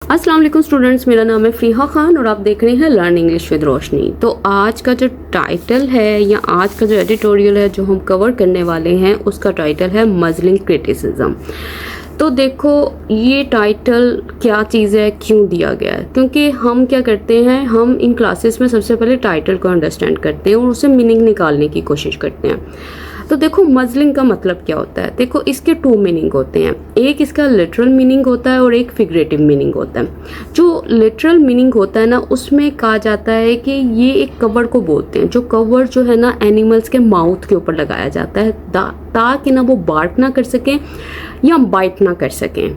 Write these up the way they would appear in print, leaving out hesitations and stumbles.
अस्सलाम वालेकुम स्टूडेंट्स, मेरा नाम है फ़रीहा खान और आप देख रहे हैं लर्न इंग्लिश विद रोशनी। तो आज का जो टाइटल है या आज का जो एडिटोरियल है जो हम कवर करने वाले हैं उसका टाइटल है मजलिंग क्रिटिसिज्म। तो देखो ये टाइटल क्या चीज़ है, क्यों दिया गया है, क्योंकि हम क्या करते हैं, हम इन क्लासेस में सबसे पहले टाइटल को अंडरस्टैंड करते हैं और उससे मीनिंग निकालने की कोशिश करते हैं। तो देखो मजलिंग का मतलब क्या होता है। देखो इसके 2 मीनिंग होते हैं, एक इसका लिटरल मीनिंग होता है और एक फिगरेटिव मीनिंग होता है। जो लिटरल मीनिंग होता है ना, उसमें कहा जाता है कि ये एक कवर को बोलते हैं, जो कवर जो है ना एनिमल्स के माउथ के ऊपर लगाया जाता है ताकि ना वो बार्क ना कर सकें या बाइट ना कर सकें।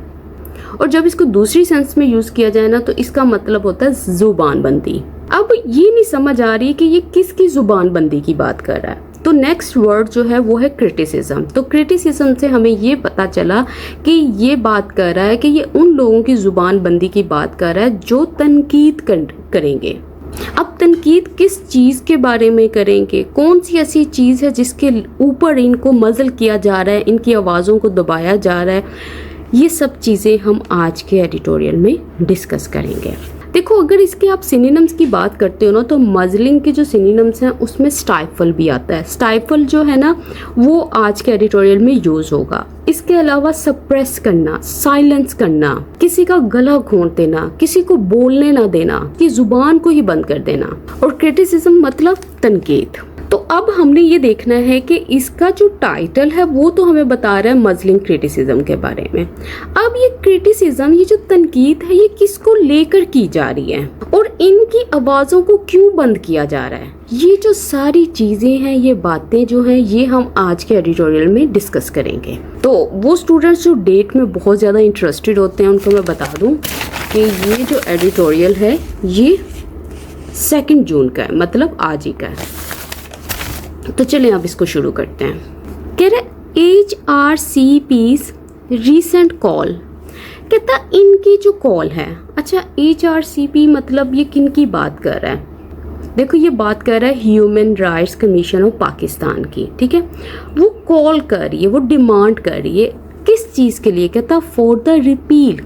और जब इसको दूसरी सेंस में यूज़ किया जाए ना तो इसका मतलब होता है ज़ुबान बंदी। अब ये नहीं समझ आ रही कि ये किसकी ज़ुबान बंदी की बात कर रहा है। तो नेक्स्ट वर्ड जो है वो है क्रिटिसिज्म। तो क्रिटिसिज्म से हमें ये पता चला कि ये बात कर रहा है कि ये उन लोगों की ज़ुबान बंदी की बात कर रहा है जो तनकीद करेंगे। अब तनकीद किस चीज़ के बारे में करेंगे, कौन सी ऐसी चीज़ है जिसके ऊपर इनको मज़ल किया जा रहा है, इनकी आवाज़ों को दबाया जा रहा है, ये सब चीज़ें हम आज के एडिटोरियल में डिस्कस करेंगे। देखो अगर इसके आप सिनोनिम्स की बात करते हो ना तो मजलिंग के जो सिनोनिम्स हैं उसमें स्टाइफल भी आता है। स्टाइफल जो है ना वो आज के एडिटोरियल में यूज होगा। इसके अलावा सप्रेस करना, साइलेंस करना, किसी का गला घोंट देना, किसी को बोलने ना देना, कि जुबान को ही बंद कर देना, और क्रिटिसिज्म मतलब तनकीद। तो अब हमने ये देखना है कि इसका जो टाइटल है वो तो हमें बता रहा है मजलिंग क्रिटिसिज्म के बारे में। अब ये क्रिटिसिज्म, ये जो तनकीद है, ये किसको लेकर की जा रही है और इनकी आवाज़ों को क्यों बंद किया जा रहा है, ये जो सारी चीज़ें हैं, ये बातें जो हैं, ये हम आज के एडिटोरियल में डिस्कस करेंगे। तो वो स्टूडेंट्स जो डेट में बहुत ज़्यादा इंटरेस्टेड होते हैं उनको मैं बता दूँ कि ये जो एडिटोरियल है ये 2 जून का है, मतलब आज ही का है। तो चलें अब इसको शुरू करते हैं। कह रहे HRCP's रीसेंट कॉल, कहता इनकी जो कॉल है, अच्छा HRCP मतलब ये किन की बात कर रहा है। देखो ये बात कर रहा है human rights commission of Pakistan की, ठीक है। वो कॉल कर रही है, वो डिमांड कर रही है किस चीज़ के लिए, कहता फॉर द रिपील,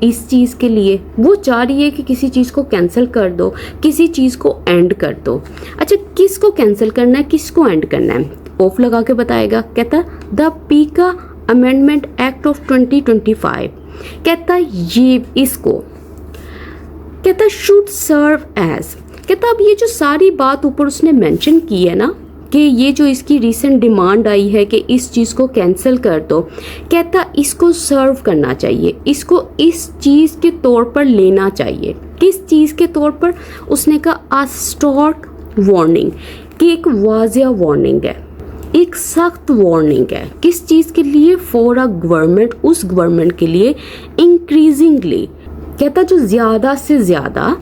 इस चीज़ के लिए वो चाह रही है कि किसी चीज़ को कैंसिल कर दो, किसी चीज़ को एंड कर दो। अच्छा किसको कैंसिल करना है, किसको एंड करना है, ऑफ लगा के बताएगा। कहता द पीका अमेंडमेंट एक्ट ऑफ 2025, कहता ये इसको कहता शुड सर्व एज, कहता अब ये जो सारी बात ऊपर उसने मेंशन की है ना कि ये जो इसकी रीसेंट डिमांड आई है कि इस चीज़ को कैंसिल कर दो, कहता इसको सर्व करना चाहिए, इसको इस चीज़ के तौर पर लेना चाहिए। किस चीज़ के तौर पर, उसने कहा अ स्टार्क वार्निंग, कि एक वाज़िया वार्निंग है, एक सख्त वार्निंग है। किस चीज़ के लिए, फॉर अ गवर्नमेंट, उस गवर्नमेंट के लिए, इंक्रीजिंगली, कहता जो ज़्यादा से ज़्यादा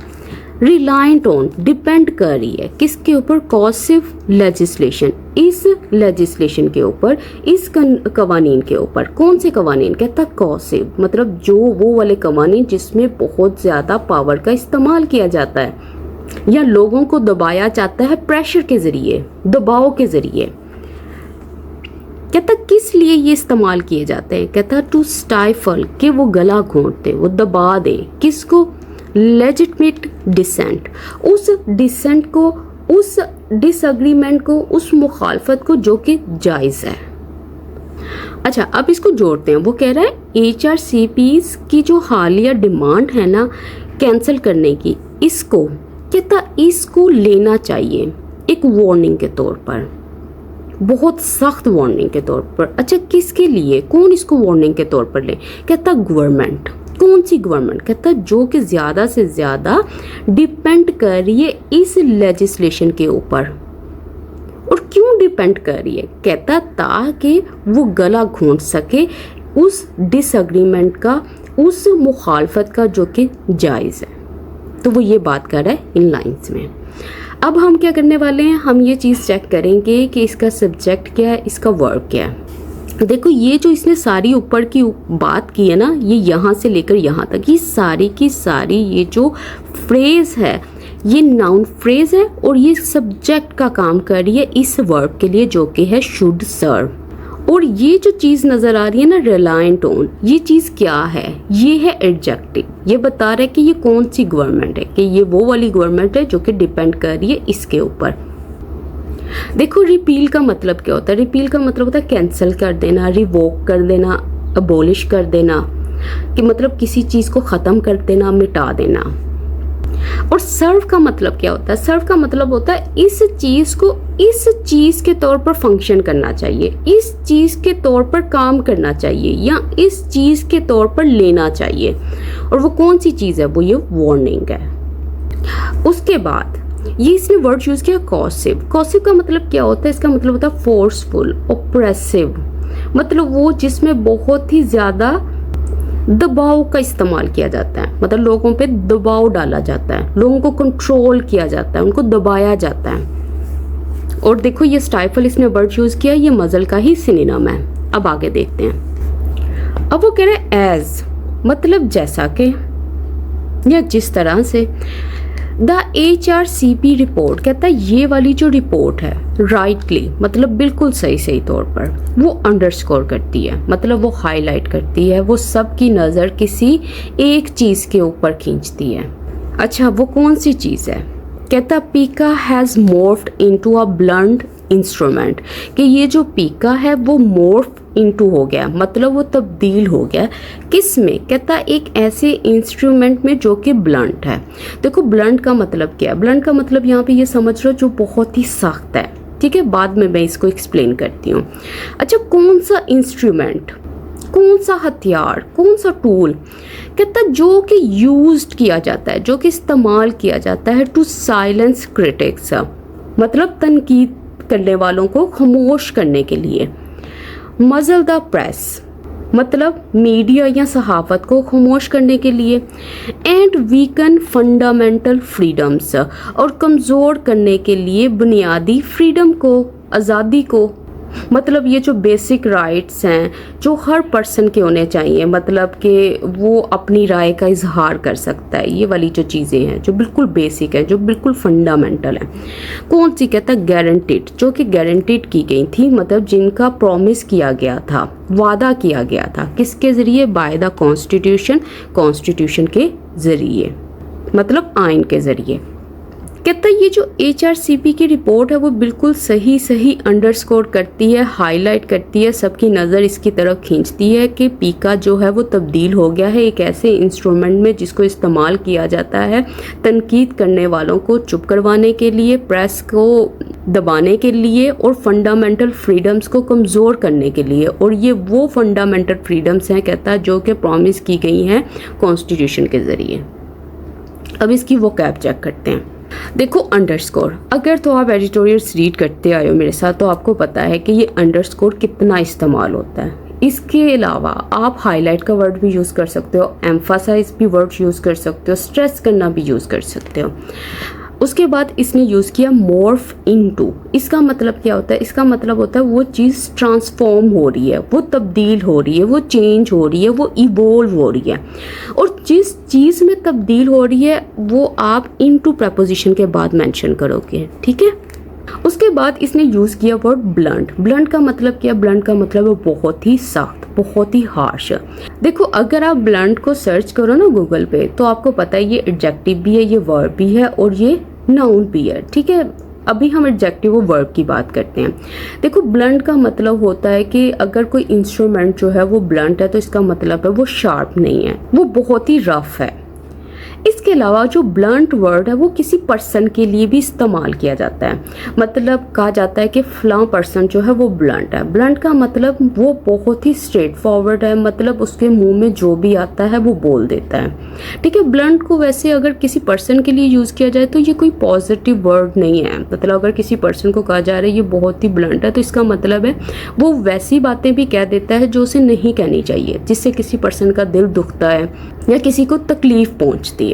रिलायंट ऑन, डिपेंड कर रही है किसके ऊपर, कॉसिव लेजिस्लेशन, इस लेजिस्लेशन के ऊपर, इस कवानीन के ऊपर। कौन से कवानीन, कहता कॉसिव मतलब जो वो वाले कवानीन जिसमें बहुत ज़्यादा पावर का इस्तेमाल किया जाता है या लोगों को दबाया जाता है प्रेशर के ज़रिए, दबाव के ज़रिए। कहता किस लिए ये इस्तेमाल किए जाते हैं, कहता टू स्टाइफल, कि वो गला घोंट दे, वो दबा दे, किसको, लेजिटमेट डिसेंट, उस डिसेंट को, उस डिसएग्रीमेंट को, उस मुखालफत को जो कि जायज़ है। अच्छा अब इसको जोड़ते हैं। वो कह रहा है HRCP's की जो हालिया डिमांड है ना कैंसिल करने की, इसको कहता इसको लेना चाहिए एक वार्निंग के तौर पर, बहुत सख्त वार्निंग के तौर पर। अच्छा किसके लिए, कौन इसको वार्निंग के तौर पर ले, कहता गवर्नमेंट। कौन सी गवर्नमेंट, कहता जो कि ज़्यादा से ज़्यादा डिपेंड कर रही है इस लेजिस्लेशन के ऊपर। और क्यों डिपेंड कर रही है, कहता ताकि वो गला घोंट सके उस डिसएग्रीमेंट का, उस मुखालफत का जो कि जायज़ है। तो वो ये बात कर रहा है इन लाइंस में। अब हम क्या करने वाले हैं, हम ये चीज़ चेक करेंगे कि इसका सब्जेक्ट क्या है, इसका वर्ब क्या है। देखो ये जो इसने सारी ऊपर की बात की है ना, ये यहाँ से लेकर यहाँ तक, ये सारी की सारी ये जो फ्रेज़ है ये नाउन फ्रेज़ है और ये सब्जेक्ट का काम कर रही है इस वर्ब के लिए जो कि है शुड सर्व। और ये जो चीज़ नज़र आ रही है ना रिलायंट ऑन, ये चीज़ क्या है? ये है एडजेक्टिव। ये बता रहा है कि ये कौन सी गवर्नमेंट है, कि ये वो वाली गवर्नमेंट है जो कि डिपेंड कर रही है इसके ऊपर। देखो रिपील का मतलब क्या होता है? रिपील का मतलब होता है कैंसिल कर देना, रिवोक कर देना, अबोलिश कर देना, कि मतलब किसी चीज़ को ख़त्म कर देना, मिटा देना। और सर्व का मतलब क्या होता है? सर्व का मतलब होता है इस चीज़ को इस चीज़ के तौर पर फंक्शन करना चाहिए, इस चीज़ के तौर पर काम करना चाहिए, या इस चीज़ के तौर पर लेना चाहिए। और वो कौन सी चीज़ है? वो ये वार्निंग है। उसके बाद ये इसने वर्ड यूज़ किया कॉसिव। कॉसिव का मतलब क्या होता है? इसका मतलब होता है फोर्सफुल, ओप्रेसिव, मतलब वो जिसमें बहुत ही ज़्यादा दबाव का इस्तेमाल किया जाता है, मतलब लोगों पे दबाव डाला जाता है, लोगों को कंट्रोल किया जाता है, उनको दबाया जाता है। और देखो ये स्टाइफल इसने वर्ड यूज़ किया, ये मजल का ही सिनोनिम है। अब आगे देखते हैं। अब वो कह रहे हैं एज, मतलब जैसा कि या जिस तरह से। द HRCP रिपोर्ट कहता है ये वाली जो रिपोर्ट है राइटली, मतलब बिल्कुल सही तौर पर वो अंडरस्कोर करती है, मतलब वो हाईलाइट करती है, वो सबकी नज़र किसी एक चीज़ के ऊपर खींचती है। अच्छा वो कौन सी चीज़ है? कहता PECA has morphed into a blunt instrument, कि ये जो पीका है वो मोर्फ इनटू हो गया, मतलब वो तब्दील हो गया। किस में? कहता एक ऐसे इंस्ट्रूमेंट में जो कि ब्लंट है। देखो ब्लंट का मतलब क्या है? ब्लंट का मतलब यहाँ पे ये समझ लो जो बहुत ही सख्त है, ठीक है, बाद में मैं इसको एक्सप्लेन करती हूँ। अच्छा कौन सा इंस्ट्रूमेंट, कौन सा हथियार, कौन सा टूल? कहता जो कि यूज्ड किया जाता है, जो कि इस्तेमाल किया जाता है टू साइलेंस क्रिटिक्स, मतलब तनकीद करने वालों को खामोश करने के लिए। मजल द प्रेस, मतलब मीडिया या सहाफत को खामोश करने के लिए। एंड वीकन फंडामेंटल फ्रीडम्स, और कमज़ोर करने के लिए बुनियादी फ्रीडम को, आज़ादी को, मतलब ये जो बेसिक राइट्स हैं जो हर पर्सन के होने चाहिए, मतलब कि वो अपनी राय का इजहार कर सकता है, ये वाली जो चीज़ें हैं जो बिल्कुल बेसिक है, जो बिल्कुल फंडामेंटल है। कौन सी? कहता है गारंटीड, जो कि गारंटीड की गई थी, मतलब जिनका प्रॉमिस किया गया था, वादा किया गया था, किसके ज़रिए? बाय द कॉन्स्टिट्यूशन, कॉन्स्टिट्यूशन के ज़रिए, मतलब आइन के ज़रिए। कहता है ये जो HRCP की रिपोर्ट है वो बिल्कुल सही अंडरस्कोर करती है, हाईलाइट करती है, सबकी नज़र इसकी तरफ खींचती है कि पीका जो है वो तब्दील हो गया है एक ऐसे इंस्ट्रूमेंट में जिसको इस्तेमाल किया जाता है तनकीद करने वालों को चुप करवाने के लिए, प्रेस को दबाने के लिए और फंडामेंटल फ्रीडम्स को कमज़ोर करने के लिए। और ये वो फंडामेंटल फ्रीडम्स हैं कहता है जो कि प्रॉमिस की गई हैं कॉन्स्टिट्यूशन के ज़रिए। अब इसकी वो कैप चेक करते हैं। देखो अंडरस्कोर, अगर तो आप एडिटोरियल्स रीड करते आए हो मेरे साथ तो आपको पता है कि ये अंडरस्कोर कितना इस्तेमाल होता है। इसके अलावा आप हाईलाइट का वर्ड भी यूज़ कर सकते हो, एम्फासाइज भी वर्ड यूज़ कर सकते हो, स्ट्रेस करना भी यूज़ कर सकते हो। उसके बाद इसने यूज़ किया मॉर्फ इनटू। इसका मतलब क्या होता है? इसका मतलब होता है वो चीज़ ट्रांसफॉर्म हो रही है, वो तब्दील हो रही है, वो चेंज हो रही है, वो इवोल्व हो रही है। और जिस चीज़ में तब्दील हो रही है वो आप इनटू प्रपोजिशन के बाद मेंशन करोगे, ठीक है। उसके बाद इसने यूज़ किया वर्ड ब्लंट। ब्लंट का मतलब क्या? ब्लंट का मतलब है बहुत ही सख्त, बहुत ही हार्श। देखो अगर आप ब्लंट को सर्च करो ना गूगल पे तो आपको पता है ये एडजेक्टिव भी है, ये वर्ब भी है और ये नाउन भी है, ठीक है। अभी हम एडजेक्टिव और वर्ब की बात करते हैं। देखो ब्लंट का मतलब होता है कि अगर कोई इंस्ट्रूमेंट जो है वो ब्लंट है तो इसका मतलब है वो शार्प नहीं है, वो बहुत ही रफ है। इसके अलावा जो ब्लंट वर्ड है वो किसी पर्सन के लिए भी इस्तेमाल किया जाता है, मतलब कहा जाता है कि फलां पर्सन जो है वो ब्लंट है। ब्लंट का मतलब वो बहुत ही स्ट्रेट फॉरवर्ड है, मतलब उसके मुंह में जो भी आता है वो बोल देता है, ठीक है। ब्लंट को वैसे अगर किसी पर्सन के लिए यूज़ किया जाए तो ये कोई पॉजिटिव वर्ड नहीं है, मतलब अगर किसी पर्सन को कहा जा रहा है ये बहुत ही ब्लंट है तो इसका मतलब है वो वैसी बातें भी कह देता है जो उसे नहीं कहनी चाहिए, जिससे किसी पर्सन का दिल दुखता है या किसी को तकलीफ पहुंचती है।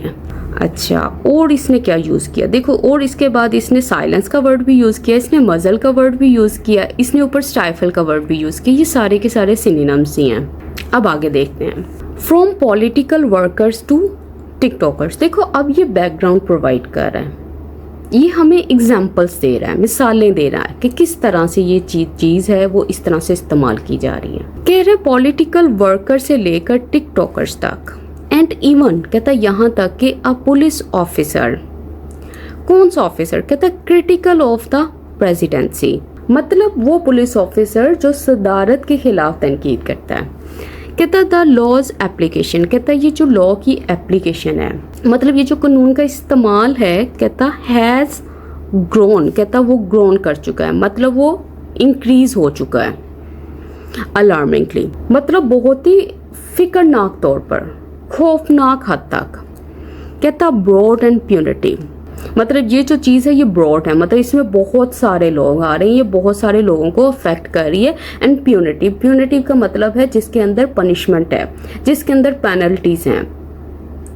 अच्छा और इसने क्या यूज़ किया? देखो और इसके बाद इसने साइलेंस का वर्ड भी यूज़ किया, इसने मजल का वर्ड भी यूज़ किया, इसने ऊपर स्टाइफल का वर्ड भी यूज़ किया। ये सारे के सारे सिनोनिम्स ही हैं। अब आगे देखते हैं। From political workers to TikTokers. देखो अब ये बैकग्राउंड प्रोवाइड कर रहा है, ये हमें एग्जाम्पल्स दे रहा है, मिसालें दे रहा है कि किस तरह से ये चीज़ है वो इस तरह से इस्तेमाल की जा रही है। कह रहे पॉलिटिकल वर्कर से लेकर टिकटॉकर्स तक एंड इवन कहता यहाँ तक कि अ पुलिस ऑफिसर, कौन सा ऑफिसर, कहता क्रिटिकल ऑफ द प्रेसिडेंसी, मतलब वो पुलिस ऑफिसर जो सदारत के खिलाफ तनकीद करता है। कहता द लॉज एप्लीकेशन, कहता ये जो लॉ की एप्लीकेशन है, मतलब ये जो कानून का इस्तेमाल है, कहता हैज़ ग्रोन, कहता वो ग्रोन कर चुका है, मतलब वो इंक्रीज हो चुका है अलार्मिंगली, मतलब बहुत ही फिक्रनाक तौर पर, खौफनाक हद तक। कहता ब्रॉड एंड प्यूनिटी, मतलब ये जो चीज़ है ये ब्रॉड है, मतलब इसमें बहुत सारे लोग आ रहे हैं, ये बहुत सारे लोगों को अफेक्ट कर रही है। एंड प्यूनिटिव, प्यूनिटिव का मतलब है जिसके अंदर पनिशमेंट है, जिसके अंदर पेनल्टीज हैं,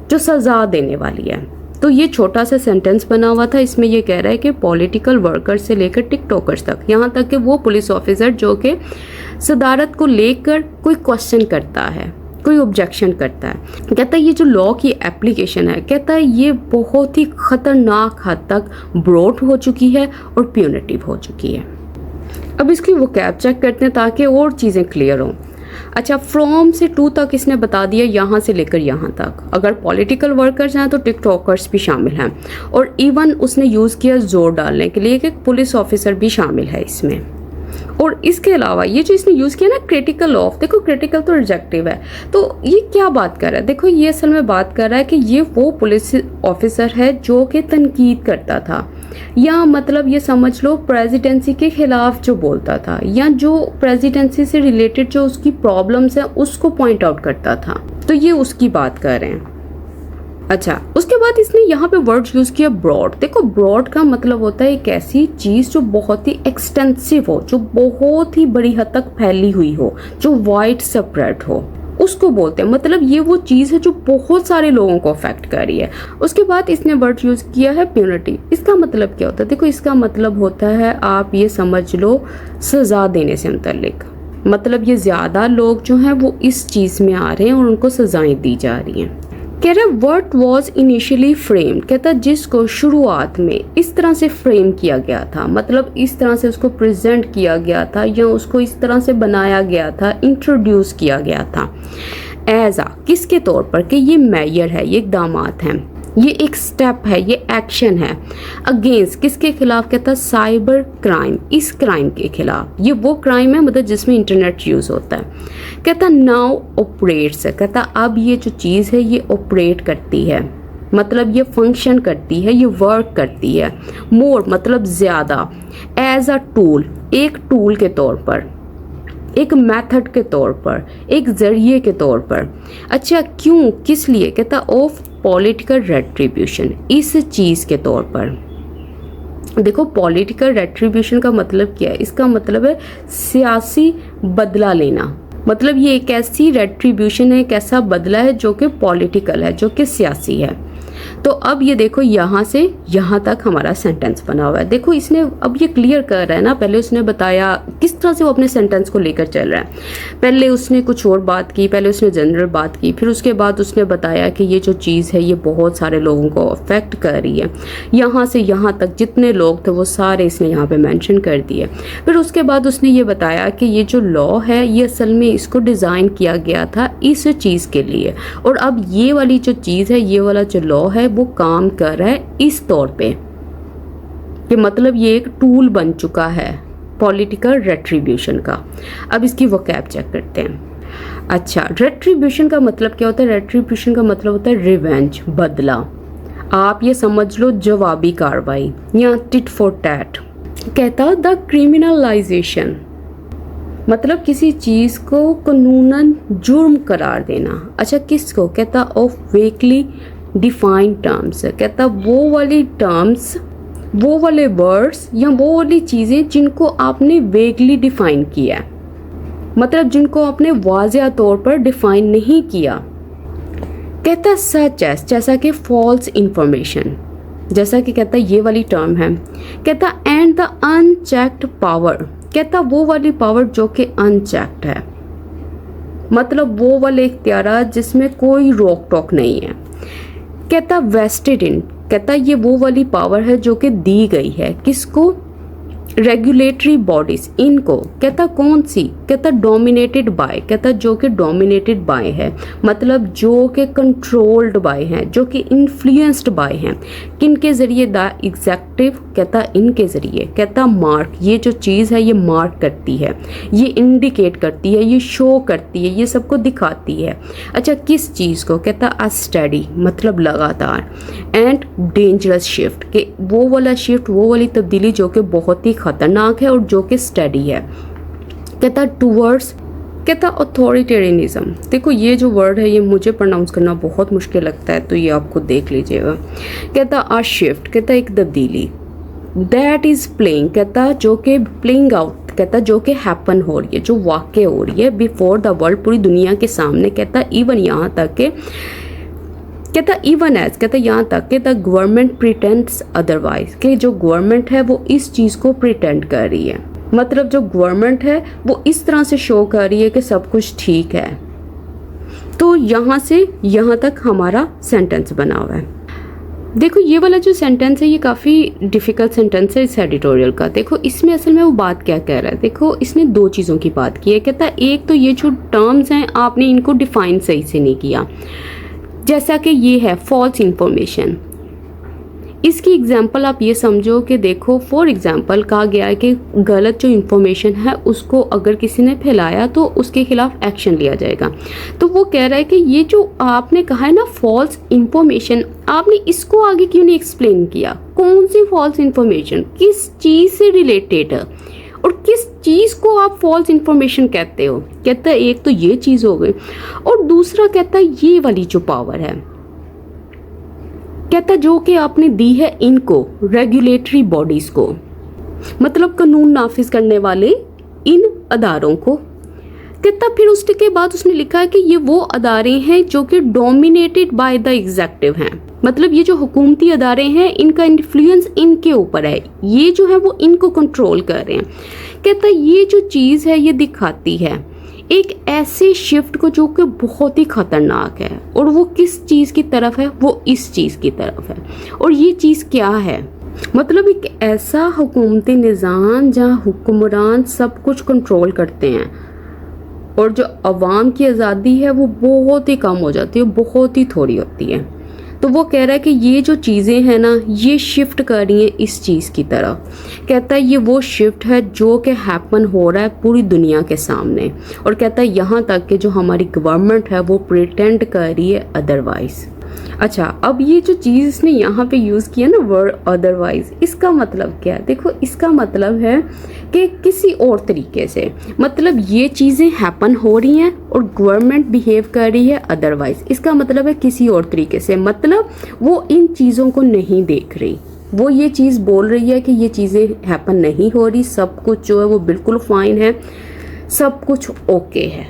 जो सज़ा देने वाली है। तो ये छोटा सा सेंटेंस बना हुआ था, इसमें ये कह रहा है कि पॉलिटिकल वर्कर्स से लेकर टिकटॉकर्स तक, यहाँ तक कि वो पुलिस ऑफिसर जो कि सदारत को लेकर कोई क्वेश्चन करता है, कोई ऑब्जेक्शन करता है, कहता है ये जो लॉ की एप्लीकेशन है, कहता है ये बहुत ही खतरनाक हद तक ब्रॉड हो चुकी है और प्यूनिटिव हो चुकी है। अब इसकी वोकैब चेक करते हैं ताकि और चीज़ें क्लियर हों। अच्छा, फ्रॉम से टू तक इसने बता दिया, यहाँ से लेकर यहाँ तक। अगर पॉलिटिकल वर्कर्स हैं तो टिकटॉकर्स भी शामिल हैं, और इवन उसने यूज़ किया जोर डालने के लिए कि पुलिस ऑफिसर भी शामिल है इसमें। और इसके अलावा ये जो इसने यूज़ किया ना क्रिटिकल ऑफ, देखो क्रिटिकल तो एडजेक्टिव है, तो ये क्या बात कर रहा है, देखो ये असल में बात कर रहा है कि ये वो पुलिस ऑफिसर है जो कि तनकीद करता था, या मतलब ये समझ लो प्रेसिडेंसी के खिलाफ जो बोलता था, या जो प्रेसिडेंसी से रिलेटेड जो उसकी प्रॉब्लम्स हैं उसको पॉइंट आउट करता था, तो ये उसकी बात कर रहे हैं। अच्छा, उसके बाद इसने यहाँ पे वर्ड यूज़ किया ब्रॉड। देखो ब्रॉड का मतलब होता है एक ऐसी चीज़ जो बहुत ही एक्सटेंसिव हो, जो बहुत ही बड़ी हद तक फैली हुई हो, जो वाइड स्प्रेड हो, उसको बोलते हैं। मतलब ये वो चीज़ है जो बहुत सारे लोगों को अफेक्ट कर रही है। उसके बाद इसने वर्ड यूज़ किया है प्यूनिटी। इसका मतलब क्या होता है, देखो इसका मतलब होता है, आप ये समझ लो, सज़ा देने से मुतल्लिक, मतलब ये ज़्यादा लोग जो हैं वो इस चीज़ में आ रहे हैं और उनको सज़ाएं दी जा रही हैं। कह रहे व्हाट वाज इनिशियली फ्रेम्ड, कहता जिसको शुरुआत में इस तरह से फ्रेम किया गया था, मतलब इस तरह से उसको प्रेजेंट किया गया था या उसको इस तरह से बनाया गया था, इंट्रोड्यूस किया गया था एज आ, किसके तौर पर कि ये मेजर है, ये इक़दामात हैं, ये एक स्टेप है, ये एक्शन है अगेंस्ट, किसके खिलाफ, कहता साइबर क्राइम, इस क्राइम के खिलाफ। ये वो क्राइम है मतलब जिसमें इंटरनेट यूज़ होता है। कहता नाउ ऑपरेट्स, कहता अब ये जो चीज़ है ये ऑपरेट करती है, मतलब ये फंक्शन करती है, ये वर्क करती है, मोर मतलब ज़्यादा, एज अ टूल, एक टूल के तौर पर, एक मेथड के तौर पर, एक ज़रिए के तौर पर। अच्छा क्यों, किस लिए, कहता ऑफ पॉलिटिकल रेट्रीब्यूशन, इस चीज़ के तौर पर। देखो पॉलिटिकल रेट्रीब्यूशन का मतलब क्या है, इसका मतलब है सियासी बदला लेना, मतलब ये एक ऐसी रेट्रीब्यूशन है, एक ऐसा बदला है जो कि पॉलिटिकल है, जो कि सियासी है। तो अब ये देखो यहाँ से यहाँ तक हमारा सेंटेंस बना हुआ है। देखो इसने अब ये क्लियर कर रहा है ना, पहले उसने बताया किस तरह से वो अपने सेंटेंस को लेकर चल रहा है। पहले उसने कुछ और बात की, पहले उसने जनरल बात की, फिर उसके बाद उसने बताया कि ये जो चीज़ है ये बहुत सारे लोगों को अफेक्ट कर रही है, यहाँ से यहाँ तक जितने लोग थे वो सारे इसने यहाँ पे मेंशन कर दिए। फिर उसके बाद उसने ये बताया कि ये जो लॉ है ये असल में इसको डिज़ाइन किया गया था इस चीज़ के लिए, और अब ये वाली जो चीज़ है, ये वाला जो लॉ है वो काम कर रहा है इस तौर पे कि मतलब ये एक टूल बन चुका है पॉलिटिकल रेट्रीब्यूशन का। अब इसकी वोकैब चेक करते हैं। अच्छा, रेट्रीब्यूशन का मतलब क्या होता है, रेट्रीब्यूशन का मतलब होता है रिवेंज, बदला। आप ये समझ लो जवाबी कार्रवाई या टिट फॉर टैट। कहता द क्रिमिनलाइजेशन, मतलब किसी चीज़ को कानूनन जुर्म करार देना। अच्छा किसको, कहता ऑफ वेकली डिफाइंड टर्म्स, कहता वो वाली टर्म्स, वो वाले वर्ड्स या वो वाली चीज़ें जिनको आपने वेगली डिफाइन किया है, मतलब जिनको आपने वाज़िया तौर पर डिफाइन नहीं किया। कहता सच एस, जैसा कि फॉल्स इंफॉर्मेशन, जैसा कि कहता ये वाली टर्म है। कहता एंड द अनचेक्ड पावर, कहता वो वाली पावर जो कि अनचेक्ड है, मतलब वो वाले इख्तियारात जिसमें कोई रोक टोक नहीं है। कहता वेस्टेड इन, कहता ये वो वाली पावर है जो कि दी गई है किसको, रेगुलेटरी बॉडीज, इनको। कहता कौन सी, कहता डोमिनेटेड बाय, कहता जो कि डोमिनेटेड बाय है, मतलब जो कि कंट्रोल्ड बाय हैं, जो कि इन्फ्लुएंस्ड बाय हैं। किन के जरिए, द एग्जेक्टिव, कहता इनके जरिए। कहता मार्क, ये जो चीज़ है ये मार्क करती है, ये इंडिकेट करती है, ये शो करती है, ये सबको दिखाती है। अच्छा किस चीज़ को, कहता अ स्टडी, मतलब लगातार, एंड डेंजरस शिफ्ट, कि वो वाला शिफ्ट, वो वाली तब्दीली जो कि बहुत ही खतरनाक है और जो कि स्टडी है। कहता टूवर्ड्स, कहता अथॉरिटेरियनिज्म। देखो ये जो वर्ड है ये मुझे प्रोनाउंस करना बहुत मुश्किल लगता है, तो ये आपको देख लीजिएगा। कहता अ शिफ्ट, कहता एक तब्दीली, दैट इज प्लेइंग, कहता जो कि प्लेइंग आउट, कहता जो कि हैपन हो रही है, जो वाक़ हो रही है बिफोर द वर्ल्ड, पूरी दुनिया के सामने। कहता इवन यहाँ तक के, कहता इवन एज, कहता यहाँ तक कि द गवर्नमेंट प्रिटेंड्स अदरवाइज, कि जो गवर्नमेंट है वो इस चीज़ को प्रिटेंड कर रही है, मतलब जो गवर्नमेंट है वो इस तरह से शो कर रही है कि सब कुछ ठीक है। तो यहाँ से यहाँ तक हमारा सेंटेंस बना हुआ है। देखो ये वाला जो सेंटेंस है ये काफ़ी डिफ़िकल्ट सेंटेंस है इस एडिटोरियल का। देखो इसमें असल में वो बात क्या कह रहा है, देखो इसने दो चीज़ों की बात की है। कहता है एक तो ये जो टर्म्स हैं आपने इनको डिफ़ाइन सही से नहीं किया, जैसा कि ये है फॉल्स इंफॉर्मेशन। इसकी एग्जांपल आप ये समझो कि देखो फॉर एग्जांपल कहा गया है कि गलत जो इंफॉर्मेशन है उसको अगर किसी ने फैलाया तो उसके खिलाफ एक्शन लिया जाएगा। तो वो कह रहा है कि ये जो आपने कहा है ना फॉल्स इंफॉर्मेशन, आपने इसको आगे क्यों नहीं एक्सप्लेन किया, कौन सी फॉल्स इंफॉर्मेशन, किस चीज़ से रिलेटेड है और किस चीज़ को आप फॉल्स इंफॉर्मेशन कहते हो। कहता है एक तो ये चीज़ हो गई और दूसरा कहता है ये वाली जो पावर है, कहता जो कि आपने दी है इनको, रेगुलेटरी बॉडीज को, मतलब कानून नाफिज करने वाले इन अदारों को। कहता फिर उसके बाद उसने लिखा है कि ये वो अदारे हैं जो कि डोमिनेटेड बाय द एग्जेक्टिव हैं, मतलब ये जो हुकूमती अदारे हैं इनका इन्फ्लुएंस इनके ऊपर है, ये जो है वो इनको कंट्रोल कर रहे हैं। कहता ये जो चीज़ है ये दिखाती है एक ऐसे शिफ्ट को जो कि बहुत ही खतरनाक है, और वो किस चीज़ की तरफ है, वो इस चीज़ की तरफ है। और ये चीज़ क्या है, मतलब एक ऐसा हुकूमती निज़ाम जहाँ हुक्मरान सब कुछ कंट्रोल करते हैं और जो अवाम की आज़ादी है वो बहुत ही कम हो जाती है, बहुत ही थोड़ी होती है। तो वो कह रहा है कि ये जो चीज़ें हैं ना ये शिफ्ट कर रही हैं इस चीज़ की तरफ। कहता है ये वो शिफ्ट है जो कि हैपन हो रहा है पूरी दुनिया के सामने, और कहता है यहाँ तक कि जो हमारी गवर्नमेंट है वो प्रिटेंड कर रही है अदरवाइज। अच्छा अब ये जो चीज़ इसने यहाँ पे यूज़ किया ना वर्ड अदरवाइज, इसका मतलब क्या है, देखो इसका मतलब है कि किसी और तरीके से, मतलब ये चीज़ें हैपन हो रही हैं और गवर्नमेंट बिहेव कर रही है अदरवाइज। इसका मतलब है किसी और तरीके से, मतलब वो इन चीज़ों को नहीं देख रही, वो ये चीज़ बोल रही है कि ये चीज़ें हैपन नहीं हो रही, सब कुछ जो है वो बिल्कुल फाइन है, सब कुछ ओके है।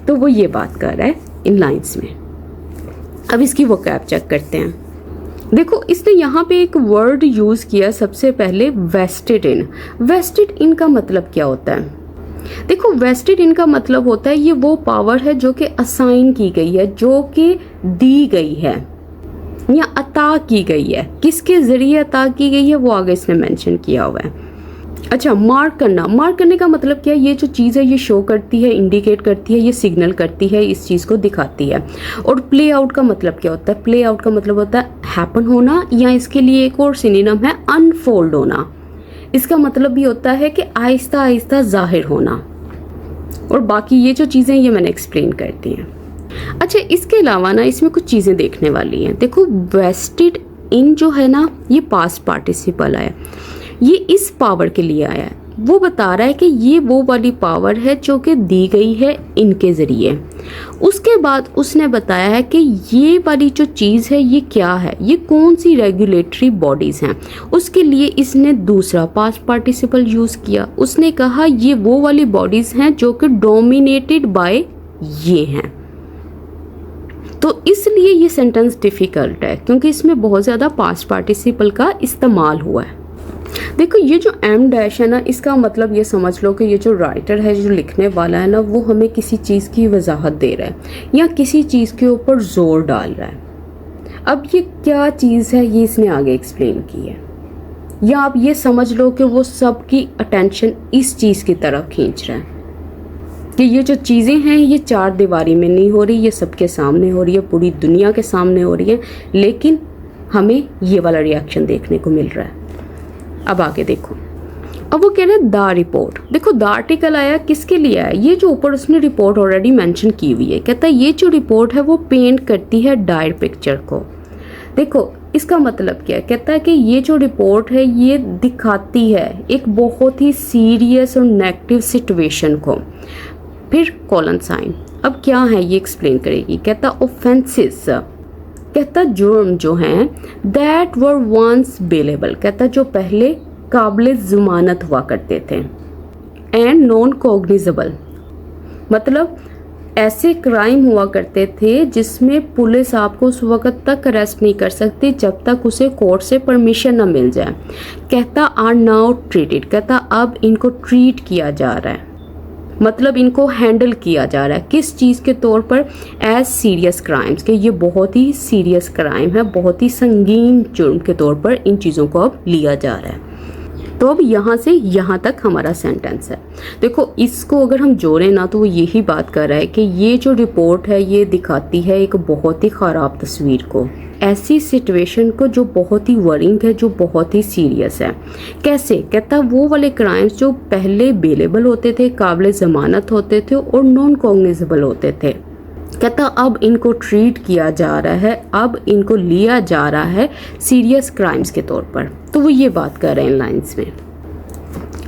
तो वो ये बात कर रहा है इन लाइन्स में। अब इसकी वोकैब चेक करते हैं। देखो इसने यहाँ पे एक वर्ड यूज़ किया सबसे पहले, वेस्टेड इन। वेस्टेड इन का मतलब क्या होता है, देखो वेस्टेड इन का मतलब होता है ये वो पावर है जो कि असाइन की गई है, जो कि दी गई है या अता की गई है। किसके ज़रिए अता की गई है वो आगे इसने मेंशन किया हुआ है। अच्छा मार्क करना, मार्क करने का मतलब क्या है, ये जो चीज़ है ये शो करती है, इंडिकेट करती है, ये सिग्नल करती है, इस चीज़ को दिखाती है। और प्ले आउट का मतलब क्या होता है, प्ले आउट का मतलब होता है हैपन होना, या इसके लिए एक और सिनोनिम है अनफोल्ड होना। इसका मतलब भी होता है कि आहिस्ता आहिस्ता जाहिर होना। और बाकी ये जो चीज़ें ये मैंने एक्सप्लेन कर दी हैं। अच्छा इसके अलावा ना इसमें कुछ चीज़ें देखने वाली हैं। देखो वेस्टेड इन जो है ना ये पास्ट पार्टिसिपल है, ये इस पावर के लिए आया है। वो बता रहा है कि ये वो वाली पावर है जो कि दी गई है इनके ज़रिए। उसके बाद उसने बताया है कि ये वाली जो चीज़ है ये क्या है, ये कौन सी रेगुलेटरी बॉडीज़ हैं। उसके लिए इसने दूसरा पास्ट पार्टिसिपल यूज़ किया। उसने कहा ये वो वाली बॉडीज़ हैं जो कि डोमिनेटेड बाय ये हैं। तो इसलिए ये सेंटेंस डिफ़िकल्ट है क्योंकि इसमें बहुत ज़्यादा पास्ट पार्टिसिपल का इस्तेमाल हुआ है। देखो ये जो एम डैश है ना इसका मतलब ये समझ लो कि ये जो राइटर है, जो लिखने वाला है ना, वो हमें किसी चीज़ की वजाहत दे रहा है या किसी चीज़ के ऊपर जोर डाल रहा है। अब ये क्या चीज़ है ये इसने आगे एक्सप्लेन की है, या आप ये समझ लो कि वो सबकी अटेंशन इस चीज़ की तरफ खींच रहा है कि ये जो चीज़ें हैं ये चार दीवारी में नहीं हो रही, ये सबके सामने हो रही है, पूरी दुनिया के सामने हो रही है, लेकिन हमें ये वाला रिएक्शन देखने को मिल रहा है। अब आगे देखो, अब वो कह रहे हैं द रिपोर्ट। देखो द आर्टिकल आया किसके लिए आया, ये जो ऊपर उसने रिपोर्ट ऑलरेडी मेंशन की हुई है, कहता है ये जो रिपोर्ट है वो पेंट करती है डायर पिक्चर को। देखो इसका मतलब क्या है, कहता है कि ये जो रिपोर्ट है ये दिखाती है एक बहुत ही सीरियस और नेगेटिव सिचुएशन को। फिर कॉलन साइन, अब क्या है ये एक्सप्लेन करेगी। कहता ऑफेंसेस, कहता जुर्म जो हैं दैट वर वंस बेलेबल, कहता जो पहले काबिल ज़मानत हुआ करते थे, एंड नॉन कॉग्निजेबल, मतलब ऐसे क्राइम हुआ करते थे जिसमें पुलिस आपको उस वक़्त तक अरेस्ट नहीं कर सकती जब तक उसे कोर्ट से परमिशन ना मिल जाए। कहता आर नाउ ट्रीटेड, कहता अब इनको ट्रीट किया जा रहा है, मतलब इनको हैंडल किया जा रहा है किस चीज़ के तौर पर, एज सीरियस क्राइम्स, के ये बहुत ही सीरियस क्राइम है, बहुत ही संगीन जुर्म के तौर पर इन चीज़ों को अब लिया जा रहा है। तो अब यहाँ से यहाँ तक हमारा सेंटेंस है। देखो इसको अगर हम जोड़ें ना तो वो यही बात कर रहा है कि ये जो रिपोर्ट है ये दिखाती है एक बहुत ही ख़राब तस्वीर को, ऐसी सिचुएशन को जो बहुत ही वरिंग है, जो बहुत ही सीरियस है। कैसे, कहता वो वाले क्राइम्स जो पहले बेलेबल होते थे, काबिल ज़मानत होते थे और नॉन कॉग्निजेबल होते थे, कहता अब इनको ट्रीट किया जा रहा है, अब इनको लिया जा रहा है सीरियस क्राइम्स के तौर पर। तो वो ये बात कर रहे हैं लाइंस में।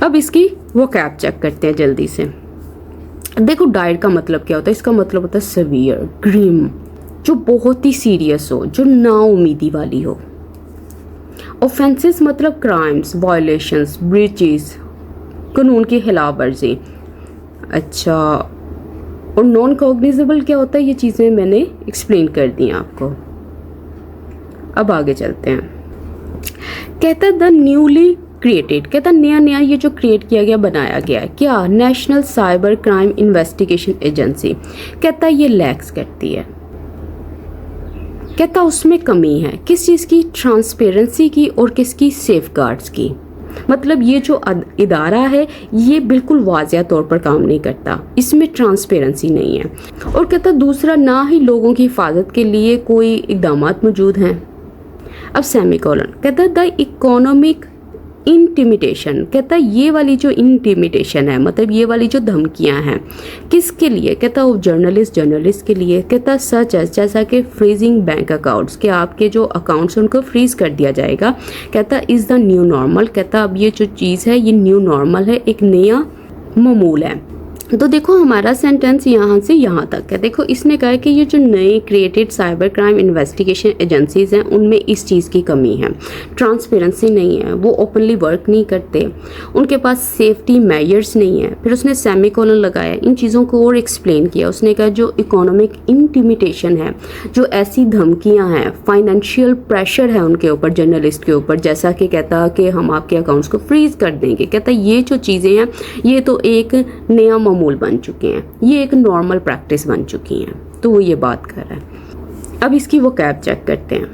अब इसकी वो कैप चेक करते हैं जल्दी से। देखो डायर का मतलब क्या होता है, इसका मतलब होता है सवियर, ग्रीम, जो बहुत ही सीरियस हो, जो नाउमीदी वाली हो। ऑफेंसेस मतलब क्राइम्स, वायलेशंस, ब्रीचेस, कानून की खिलाफ वर्जी। अच्छा, और नॉन कॉग्निजेबल क्या होता है, ये चीज़ें मैंने एक्सप्लेन कर दी हैं आपको। अब आगे चलते हैं। कहता है द न्यूली क्रिएटेड, कहता नया नया ये जो क्रिएट किया गया, बनाया गया है क्या, national cyber crime investigation agency, कहता ये लैक्स करती है, कहता उसमें कमी है किस चीज़ की, ट्रांसपेरेंसी की और किसकी, सेफगार्ड्स की। मतलब ये जो इदारा है ये बिल्कुल वाज़िया तौर पर काम नहीं करता, इसमें ट्रांसपेरेंसी नहीं है। और कहता दूसरा, ना ही लोगों की हिफाजत के लिए कोई इक़दाम मौजूद हैं। अब सेमीकोलन, कहता द इकोनॉमिक इंटिमिडेशन, कहता ये वाली जो इंटिमिडेशन है, मतलब ये वाली जो धमकियां हैं किसके लिए, कहता वो जर्नलिस्ट के लिए। कहता सच है जैसा कि फ्रीजिंग बैंक अकाउंट्स, के आपके जो अकाउंट्स हैं उनको फ्रीज कर दिया जाएगा। कहता इज़ द न्यू नॉर्मल, कहता अब ये जो चीज़ है ये न्यू नॉर्मल है, एक नया मामूल है। तो देखो हमारा सेंटेंस यहाँ से यहाँ तक है। देखो इसने कहा है कि ये जो नए created cyber crime investigation agencies हैं उनमें इस चीज़ की कमी है, ट्रांसपेरेंसी नहीं है, वो ओपनली वर्क नहीं करते, उनके पास सेफ्टी मेजर्स नहीं है। फिर उसने सेमीकोलन लगाया, इन चीज़ों को और एक्सप्लेन किया। उसने कहा जो इकोनॉमिक इंटिमिडेशन है, जो ऐसी धमकियाँ हैं, फाइनेंशियल प्रेशर है उनके ऊपर, जर्नलिस्ट के ऊपर, जैसा कि कहता कि हम आपके अकाउंट्स को फ्रीज कर देंगे। कहता ये जो चीज़ें हैं ये तो एक नया मामूल बन चुके हैं, ये एक नॉर्मल प्रैक्टिस बन चुकी हैं। तो वो ये बात कर रहा है। अब इसकी वो कैप चेक करते हैं।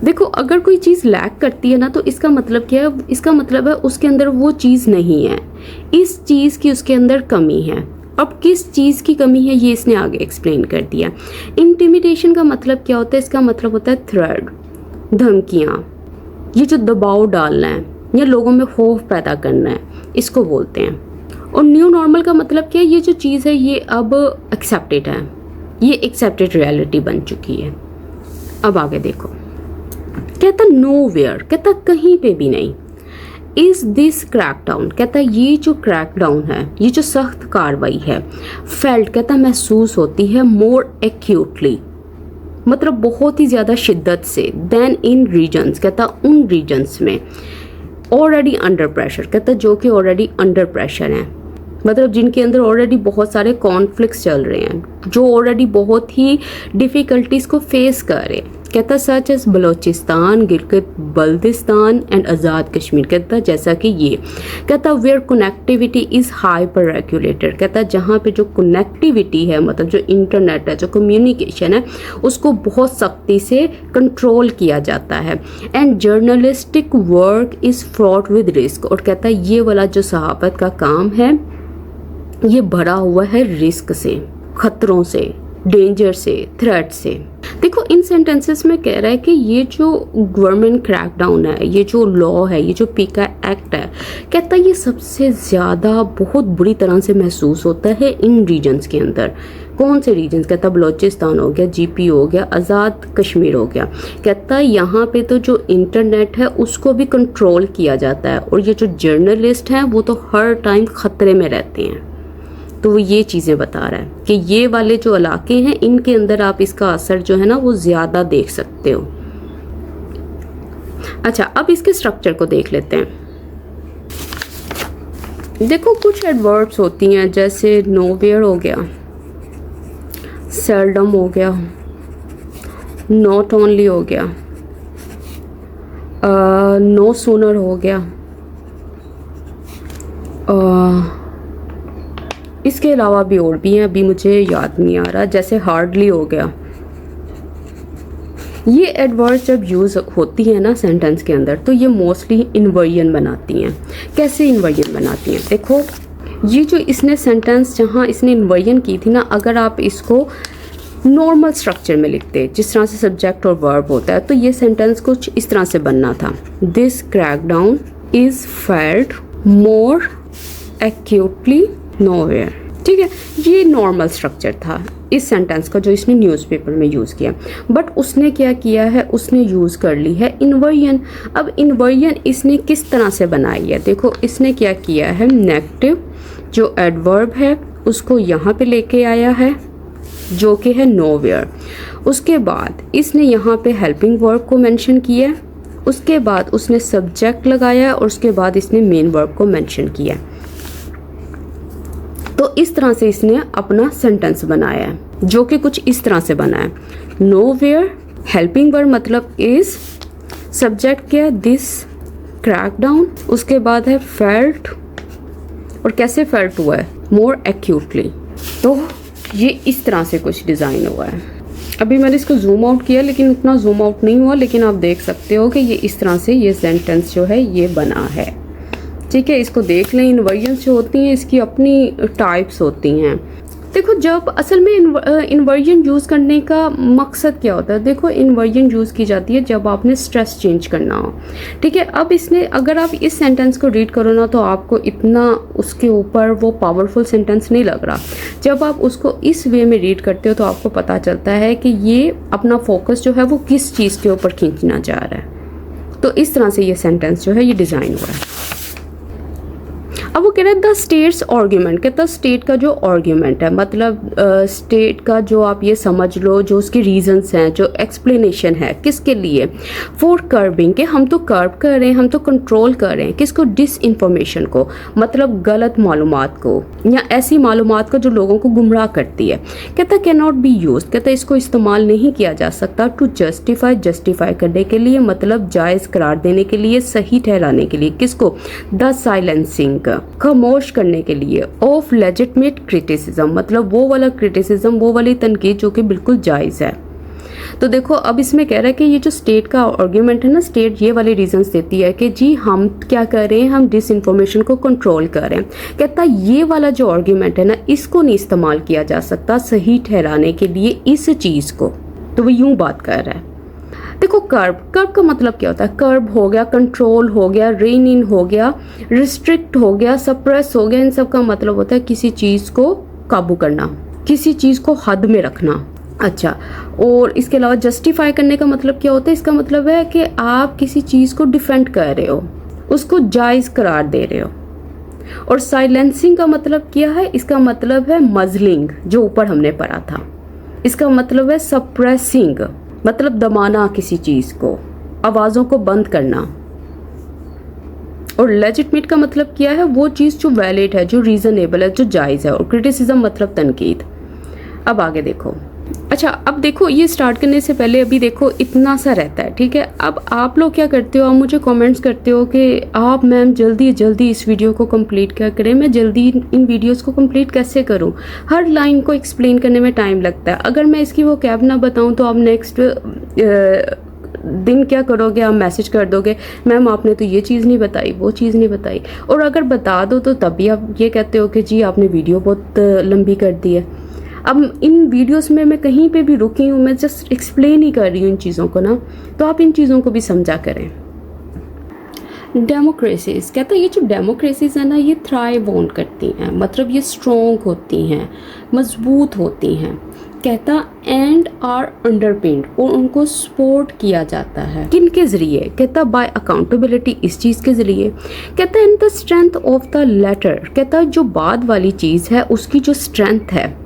देखो अगर कोई चीज़ लैक करती है ना तो इसका मतलब क्या है, इसका मतलब है उसके अंदर वो चीज़ नहीं है, इस चीज़ की उसके अंदर कमी है। अब किस चीज़ की कमी है ये इसने आगे एक्सप्लेन कर दिया। इंटिमिडेशन का मतलब क्या होता है, इसका मतलब होता है थ्रेट, धमकियाँ, ये जो दबाव डालना है या लोगों में खौफ पैदा करना है, इसको बोलते हैं। और न्यू नॉर्मल का मतलब क्या है, ये जो चीज़ है ये अब एक्सेप्टेड है, ये एक्सेप्टेड रियलिटी बन चुकी है। अब आगे देखो, कहता नोवेयर, कहता कहीं पे भी नहीं, इज दिस क्रैकडाउन, कहता ये जो क्रैकडाउन है, ये जो सख्त कार्रवाई है, फेल्ट, कहता महसूस होती है, मोर एक्यूटली, मतलब बहुत ही ज़्यादा शिद्दत से, देन इन रीजन्स, कहता उन रीजन्स में ऑलरेडी अंडर प्रेशर, कहता जो कि ऑलरेडी अंडर प्रेशर हैं, मतलब जिनके अंदर ऑलरेडी बहुत सारे कॉन्फ्लिक्ट्स चल रहे हैं, जो ऑलरेडी बहुत ही डिफ़िकल्टीज़ को फेस कर रहे हैं। कहता such as Balochistan, Gilgit Baltistan and Azad Kashmir. कहता जैसा कि ये कहता where connectivity is hyper regulated. कहता जहाँ पे जो कनेक्टिविटी है मतलब जो इंटरनेट है, जो कम्युनिकेशन है, उसको बहुत सख्ती से कंट्रोल किया जाता है। And journalistic work is fraught with risk. और कहता ये वाला जो सहाफ़त का काम है ये भरा हुआ है रिस्क से, ख़तरों से, डेंजर से, थ्रेट से। देखो इन सेंटेंसेस में कह रहा है कि ये जो गवर्नमेंट क्रैकडाउन है, ये जो लॉ है, ये जो पीका एक्ट है, कहता है ये सबसे ज़्यादा बहुत बुरी तरह से महसूस होता है इन रीजन्स के अंदर। कौन से रीजन्स? कहता बलोचिस्तान हो गया, जीपी हो गया, आज़ाद कश्मीर हो गया। कहता यहाँ पे तो जो इंटरनेट है उसको भी कंट्रोल किया जाता है और ये जो जर्नलिस्ट हैं वो तो हर टाइम ख़तरे में रहते हैं। तो वो ये चीज़ें बता रहा है कि ये वाले जो इलाके हैं इनके अंदर आप इसका असर जो है ना वो ज़्यादा देख सकते हो। अच्छा, अब इसके स्ट्रक्चर को देख लेते हैं। देखो कुछ एडवर्ब्स होती हैं जैसे नोवेयर हो गया, सेल्डम हो गया, नॉट ओनली हो गया, नो सूनर हो गया, इसके अलावा भी और भी हैं, अभी मुझे याद नहीं आ रहा, जैसे हार्डली हो गया। ये एडवर्ब्स जब यूज़ होती है ना सेंटेंस के अंदर तो ये मोस्टली इन्वर्जन बनाती हैं। कैसे इन्वर्जन बनाती हैं? देखो ये जो इसने सेंटेंस जहाँ इसने इन्वर्जन की थी ना, अगर आप इसको नॉर्मल स्ट्रक्चर में लिखते जिस तरह से सब्जेक्ट और वर्ब होता है तो ये सेंटेंस कुछ इस तरह से बनना था। This crackdown is felt more actually nowhere. ठीक है, ये नॉर्मल स्ट्रक्चर था इस सेंटेंस का जो इसने न्यूज़पेपर में यूज़ किया। बट उसने क्या किया है, उसने यूज़ कर ली है इन्वर्जन। अब इन्वर्जन इसने किस तरह से बनाई है? देखो इसने क्या किया है, नेगेटिव जो एडवर्ब है उसको यहाँ पे लेके आया है जो कि है नोवेयर। उसके बाद इसने यहाँ पे हेल्पिंग वर्ब को मेंशन किया, उसके बाद उसने सब्जेक्ट लगाया और उसके बाद इसने मेन वर्ब को मेंशन किया। तो इस तरह से इसने अपना सेंटेंस बनाया है जो कि कुछ इस तरह से बना है। नोवेयर, हेल्पिंग वर्ब मतलब इज, सब्जेक्ट क्या है दिस क्रैकडाउन, उसके बाद है फेल्ट और कैसे फेल्ट हुआ है, मोर एक्यूटली। तो ये इस तरह से कुछ डिज़ाइन हुआ है। अभी मैंने इसको जूम आउट किया लेकिन इतना जूम आउट नहीं हुआ, लेकिन आप देख सकते हो कि ये इस तरह से ये सेंटेंस जो है ये बना है। ठीक है, इसको देख लें। इन्वर्जन्स जो होती हैं इसकी अपनी टाइप्स होती हैं। देखो जब असल में इन्वर्जन यूज़ करने का मकसद क्या होता है? देखो इन्वर्जन यूज़ की जाती है जब आपने स्ट्रेस चेंज करना हो। ठीक है, अब इसने अगर आप इस सेंटेंस को रीड करो ना तो आपको इतना उसके ऊपर वो पावरफुल सेंटेंस नहीं लग रहा। जब आप उसको इस वे में रीड करते हो तो आपको पता चलता है कि ये अपना फोकस जो है वो किस चीज़ के ऊपर खींचना चाह रहा है। तो इस तरह से ये सेंटेंस जो है ये डिज़ाइन हुआ है। अब वो कह रहे हैं द स्टेट्स आर्ग्यूमेंट। कहता स्टेट का जो आर्ग्यूमेंट है मतलब स्टेट का जो आप ये समझ लो जो उसके रीजंस हैं, जो एक्सप्लेनेशन है किसके लिए, फॉर कर्बिंग के हम तो कर्ब कर रहे हैं, हम तो कंट्रोल कर रहे हैं किसको, डिस इन्फॉर्मेशन को, मतलब गलत मालूमात को या ऐसी मालूमात को जो लोगों को गुमराह करती है। कहता कैन नॉट बी यूज, कहता इसको इस्तेमाल नहीं किया जा सकता टू जस्टिफाई, जस्टिफाई करने के लिए मतलब जायज़ करार देने के लिए, सही ठहराने के लिए, किसको, द साइलेंसिंग, खामोश करने के लिए, ऑफ लेजिटमेट क्रिटिसिज्म मतलब वो वाला क्रिटिसिज्म, वो वाली तनकीद जो कि बिल्कुल जायज़ है। तो देखो अब इसमें कह रहा है कि ये जो स्टेट का आर्ग्यूमेंट है ना, स्टेट ये वाले रीजंस देती है कि जी हम क्या कर रहे हैं, हम डिस इन्फॉर्मेशन को कंट्रोल कर रहे हैं। कहता ये वाला जो आर्ग्यूमेंट है ना इसको नहीं इस्तेमाल किया जा सकता सही ठहराने के लिए इस चीज़ को। तो वो यूं बात कर रहा है। देखो कर्ब, कर्ब का मतलब क्या होता है, कर्ब हो गया, कंट्रोल हो गया, रेन इन हो गया, रिस्ट्रिक्ट हो गया, सप्रेस हो गया, इन सब का मतलब होता है किसी चीज़ को काबू करना, किसी चीज़ को हद में रखना। अच्छा, और इसके अलावा जस्टिफाई करने का मतलब क्या होता है, इसका मतलब है कि आप किसी चीज़ को डिफेंड कर रहे हो, उसको जायज़ करार दे रहे हो। और साइलेंसिंग का मतलब क्या है, इसका मतलब है मजलिंग जो ऊपर हमने पढ़ा था। इसका मतलब है सप्रेसिंग मतलब दबाना किसी चीज़ को, आवाज़ों को बंद करना। और लेजिटमेट का मतलब क्या है, वो चीज़ जो वैलिड है, जो रीज़नेबल है, जो जायज़ है। और क्रिटिसिज्म मतलब तनकीद। अब आगे देखो, अच्छा, अब देखो ये स्टार्ट करने से पहले अभी देखो इतना सा रहता है, ठीक है। अब आप लोग क्या करते हो, आप मुझे कमेंट्स करते हो कि आप मैम जल्दी जल्दी इस वीडियो को कंप्लीट क्या करें, मैं जल्दी इन वीडियोस को कंप्लीट कैसे करूं, हर लाइन को एक्सप्लेन करने में टाइम लगता है। अगर मैं इसकी वो कैब ना बताऊं तो आप नेक्स्ट दिन क्या करोगे, आप मैसेज कर दोगे मैम आपने तो ये चीज़ नहीं बताई, वो चीज़ नहीं बताई। और अगर बता दो तो तब भी आप ये कहते हो कि जी आपने वीडियो बहुत लंबी कर दी है। अब इन वीडियोस में मैं कहीं पे भी रुकी हूँ, मैं जस्ट एक्सप्लेन ही कर रही हूँ इन चीज़ों को ना, तो आप इन चीज़ों को भी समझा करें। डेमोक्रेसीज कहता है ये जो डेमोक्रेसीज है ना ये थ्राइव ऑन करती हैं, मतलब ये स्ट्रॉन्ग होती हैं, मजबूत होती हैं। कहता एंड आर अंडरपिन्ड, और उनको सपोर्ट किया जाता है किन के जरिए, कहता बाय अकाउंटेबिलिटी, इस चीज़ के जरिए। कहता in the strength of the letter, कहता जो बाद वाली चीज़ है उसकी जो स्ट्रेंथ है,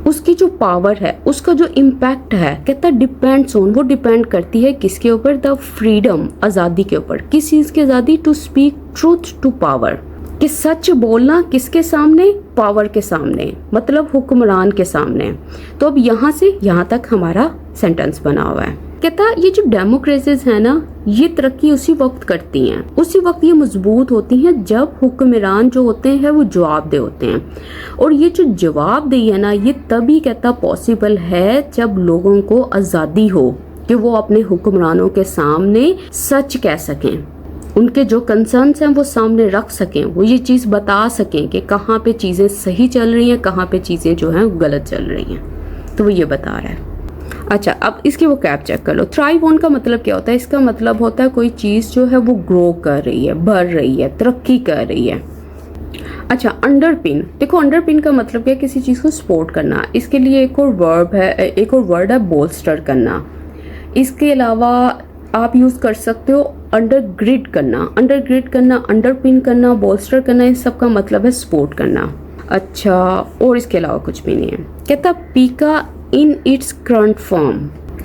उसकी जो पावर है, उसका जो इम्पैक्ट है, कहता डिपेंड्स ऑन, वो डिपेंड करती है किसके ऊपर, द फ्रीडम, आज़ादी के ऊपर। किस चीज़ की आज़ादी, to speak truth to power, कि सच बोलना किसके सामने, पावर के सामने, मतलब हुक्मरान के सामने। तो अब यहाँ से यहाँ तक हमारा सेंटेंस बना हुआ है। कहता ये जो डेमोक्रेसीज है ना ये तरक्की उसी वक्त करती हैं, उसी वक्त ये मजबूत होती हैं जब हुक्मरान जो होते हैं वो जवाबदेह होते हैं। और ये जो जवाबदेही है ना ये तभी कहता पॉसिबल है जब लोगों को आज़ादी हो कि वो अपने हुक्मरानों के सामने सच कह सकें, उनके जो कंसर्न्स हैं वो सामने रख सकें, वो ये चीज़ बता सकें कि कहाँ पे चीज़ें सही चल रही हैं, कहाँ पे चीज़ें जो हैं गलत चल रही हैं। तो वो ये बता रहा है। अच्छा, अब इसके वो कैप चेक कर लो। थ्राइव ऑन का मतलब क्या होता है, इसका मतलब होता है कोई चीज़ जो है वो ग्रो कर रही है, बढ़ रही है, तरक्की कर रही है। अच्छा, अंडरपिन, देखो अंडरपिन का मतलब क्या, किसी चीज़ को सपोर्ट करना। इसके लिए एक और वर्ब है, एक और वर्ड है बोल्स्टर करना। इसके अलावा आप यूज़ कर सकते हो अंडरग्रिड करना, अंडरग्रिड करना, अंडरपिन करना, बोल्स्टर करना, इन सब का मतलब है सपोर्ट करना। अच्छा, और इसके अलावा कुछ भी नहीं है। कहता पीका इन इट्स करंट फॉर्म,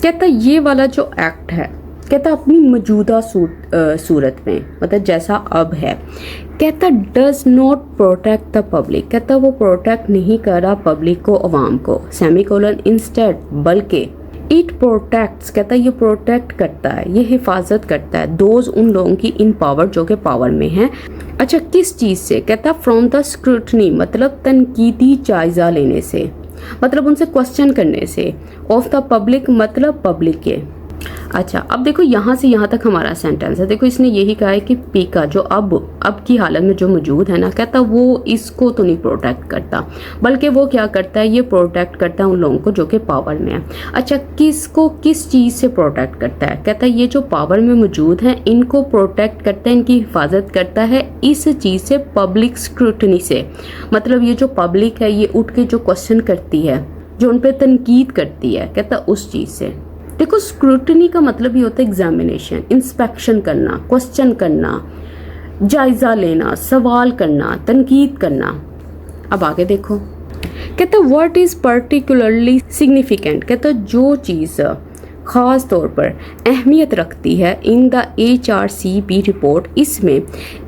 कहता ये वाला जो एक्ट है, कहता अपनी मौजूदा सूरत में, मतलब जैसा अब है, कहता does not protect the public, कहता वो प्रोटेक्ट नहीं कर रहा पब्लिक को, अवाम को, सेमीकोलन इंस्टेड, बल्कि इट प्रोटेक्ट्स, कहता ये प्रोटेक्ट करता है, ये हिफाजत करता है, दोज उन लोगों की इन पावर जो कि पावर में है। अच्छा, किस चीज़ से, कहता फ्रॉम द स्क्रूटनी, मतलब तनकीदी जायज़ा लेने से, मतलब उनसे क्वेश्चन करने से, ऑफ द पब्लिक मतलब पब्लिक के। अच्छा, अब देखो यहाँ से यहाँ तक हमारा सेंटेंस है। देखो इसने यही कहा है कि पीका जो अब की हालत में जो मौजूद है ना, कहता वो इसको तो नहीं प्रोटेक्ट करता, बल्कि वो क्या करता है, ये प्रोटेक्ट करता है उन लोगों को जो कि पावर में है। अच्छा, किसको किस चीज़ से प्रोटेक्ट करता है, कहता है ये जो पावर में मौजूद हैं इनको प्रोटेक्ट करता है, इनकी हिफाजत करता है इस चीज़ से, पब्लिक स्क्रूटनी से, मतलब ये जो पब्लिक है ये उठ के जो क्वेश्चन करती है, जो उन पर तनकीद करती है, कहता उस चीज़ से। देखो स्क्रूटनी का मतलब ही होता है एग्जामिनेशन, इंस्पेक्शन करना, क्वेश्चन करना, जायजा लेना, सवाल करना, तनकीद करना। अब आगे देखो, कहता व्हाट इज पर्टिकुलरली सिग्निफिकेंट, कहता जो चीज़ ख़ास तौर पर अहमियत रखती है इन द HRCP रिपोर्ट, इसमें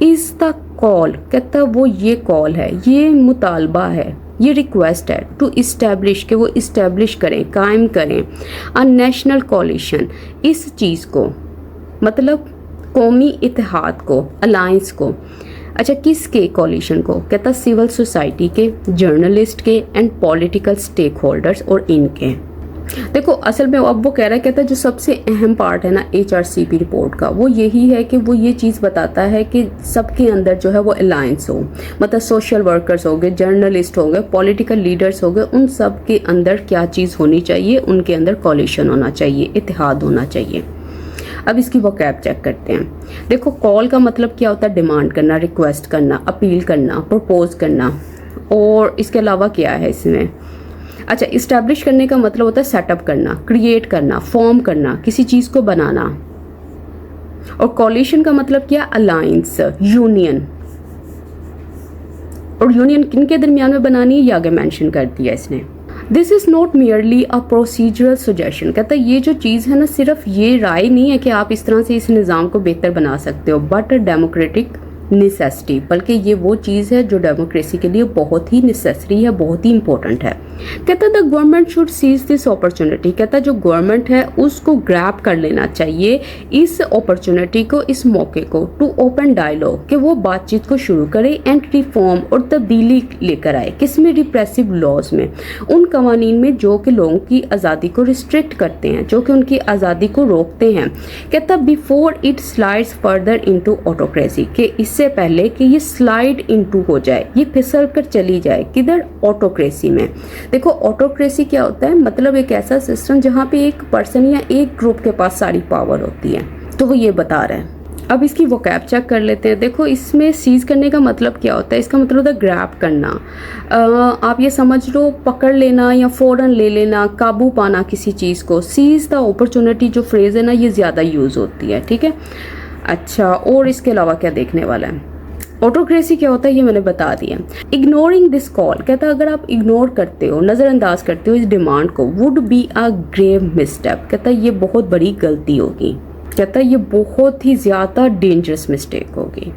इज़ द कॉल, कहता वो ये कॉल है, ये मुतालबा है, ये रिक्वेस्ट है, टू इस्टेब्लिश, के वो इस्टेब्लिश करें, कायम करें, अ नेशनल कोलिशन, इस चीज़ को, मतलब कौमी इत्तेहाद को, अलायंस को। अच्छा, किसके कोलिशन को, कहता सिविल सोसाइटी के, जर्नलिस्ट के, एंड पॉलिटिकल स्टेक होल्डर्स, और इनके। देखो असल में अब वो कह रहा है, कहता है जो सबसे अहम पार्ट है ना HRCP रिपोर्ट का, वो यही है कि वो ये चीज़ बताता है कि सबके अंदर जो है वो अलायंस हो, मतलब सोशल वर्कर्स हो गए, जर्नलिस्ट हो गए, पॉलिटिकल लीडर्स हो गए, उन सब के अंदर क्या चीज़ होनी चाहिए, उनके अंदर कोलिशन होना चाहिए, इत्तेहाद होना चाहिए। अब इसकी वो कैप चेक करते हैं। देखो कॉल का मतलब क्या होता है, डिमांड करना, रिक्वेस्ट करना, अपील करना, प्रपोज करना, और इसके अलावा क्या है इसमें। अच्छा, इस्टेब्लिश करने का मतलब होता है सेटअप करना, क्रिएट करना, फॉर्म करना, किसी चीज़ को बनाना। और कोलिशन का मतलब क्या, अलायंस, यूनियन। और यूनियन किन के दरमियान में बनानी है, ये आगे मेंशन कर दिया इसने। This is not merely a procedural suggestion, कहता है ये जो चीज़ है ना सिर्फ ये राय नहीं है कि आप इस तरह से इस निज़ाम को बेहतर बना सकते हो, बट डेमोक्रेटिक नेसेसिटी, बल्कि ये वो चीज़ है जो डेमोक्रेसी के लिए बहुत ही नेसेसरी है, बहुत ही इंपॉर्टेंट है। कहता the government should seize this opportunity, कहता जो गवर्नमेंट है उसको ग्रैब कर लेना चाहिए इस अपॉर्चुनिटी को, इस मौके को, टू ओपन डायलॉग, कि वो बातचीत को शुरू करे एंड रिफॉर्म और तब्दीली लेकर आए, किसमें, रिप्रेसिव लॉज में, उन कवानीन में जो कि लोगों की आज़ादी को रिस्ट्रिक्ट करते हैं, जो कि उनकी आज़ादी को रोकते हैं। कहता before it slides further into autocracy, कि इससे पहले कि ये स्लाइड इनटू हो जाए, ये फिसल कर चली जाए किधर, ऑटोक्रेसी में। देखो ऑटोक्रेसी क्या होता है, मतलब एक ऐसा सिस्टम जहाँ पे एक पर्सन या एक ग्रुप के पास सारी पावर होती है, तो वो ये बता रहे हैं। अब इसकी वोकैब चेक कर लेते हैं। देखो इसमें सीज करने का मतलब क्या होता है, इसका मतलब होता है ग्रैब करना। आप ये समझ लो पकड़ लेना या फ़ौरन ले लेना, काबू पाना किसी चीज़ को। सीज द अपॉर्चुनिटी जो फ्रेज़ है ना, ये ज़्यादा यूज़ होती है, ठीक है। अच्छा, और इसके अलावा क्या देखने वाला है, ऑटोक्रेसी क्या होता है ये मैंने बता दिया। इग्नोरिंग दिस कॉल, कहता है अगर आप इग्नोर करते हो, नज़रअंदाज करते हो इस डिमांड को, वुड बी अ ग्रेव मिसस्टेप, कहता है ये बहुत बड़ी गलती होगी, कहता है ये बहुत ही ज़्यादा डेंजरस मिस्टेक होगी।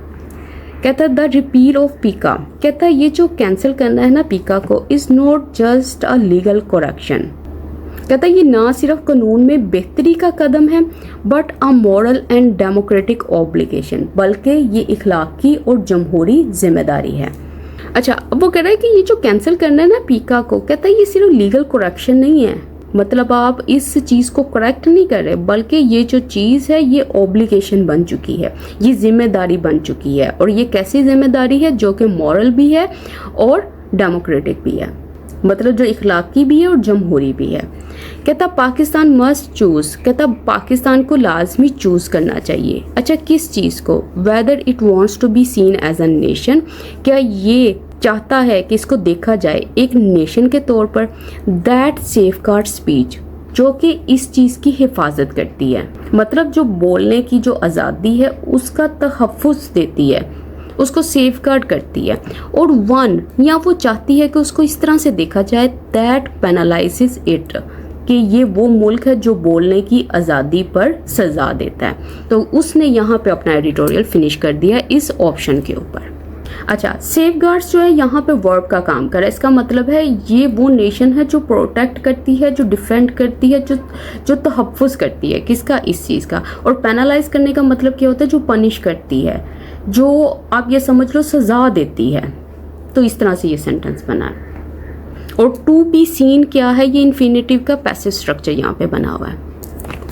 कहता है द रिपील ऑफ पीका, कहता है ये जो कैंसिल करना है ना पीका को, is not just a legal correction, कहता है ये ना सिर्फ कानून में बेहतरी का कदम है, but a moral and democratic obligation, बल्कि ये इखलाकी और जमहूरी जिम्मेदारी है। अच्छा, अब वो कह रहा है कि ये जो कैंसिल करना है ना पीका को, कहता है ये सिर्फ लीगल करेक्शन नहीं है, मतलब आप इस चीज़ को करेक्ट नहीं कर रहे, बल्कि ये जो चीज़ है ये ऑब्लिगेशन बन चुकी है, ये जिम्मेदारी बन चुकी है। और ये कैसी जिम्मेदारी है, जो कि मॉरल भी है और डेमोक्रेटिक भी है, मतलब जो इखलाकी भी है और जमहूरी भी है। कहता पाकिस्तान मस्ट चूज़, कहता पाकिस्तान को लाजमी चूज़ करना चाहिए। अच्छा, किस चीज़ को, whether it wants to be seen as a nation, क्या ये चाहता है कि इसको देखा जाए एक नेशन के तौर पर, दैट सेफगार्ड स्पीच, जो कि इस चीज़ की हिफाजत करती है, मतलब जो बोलने की जो आज़ादी है उसका तहफ़्फ़ुज़ देती है, उसको सेफगार्ड करती है। और वन, या वो चाहती है कि उसको इस तरह से देखा जाए, दैट पेनलाइजेस इट, कि ये वो मुल्क है जो बोलने की आज़ादी पर सज़ा देता है। तो उसने यहाँ पे अपना एडिटोरियल फिनिश कर दिया इस ऑप्शन के ऊपर। अच्छा, सेफगार्ड्स जो है यहाँ पे वर्ब का काम कर रहा है, इसका मतलब है ये वो नेशन है जो प्रोटेक्ट करती है, जो डिफेंड करती है, जो तहफ़्फ़ुज़ करती है, किसका, इस चीज़ का। और पेनलाइज करने का मतलब क्या होता है, जो पनिश करती है, जो आप ये समझ लो सज़ा देती है। तो इस तरह से ये सेंटेंस बना है। और टू बी सीन क्या है, ये इन्फिनेटिव का पैसिव स्ट्रक्चर यहाँ पे बना हुआ है।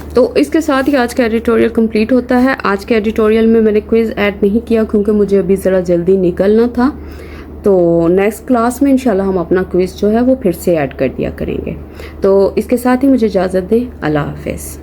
तो इसके साथ ही आज का एडिटोरियल कंप्लीट होता है। आज के एडिटोरियल में मैंने क्विज़ ऐड नहीं किया क्योंकि मुझे अभी ज़रा जल्दी निकलना था। तो नेक्स्ट क्लास में इंशाल्लाह हम अपना क्विज़ जो है वो फिर से ऐड कर दिया करेंगे। तो इसके साथ ही मुझे इजाज़त दें। अल्लाह हाफ़िज़।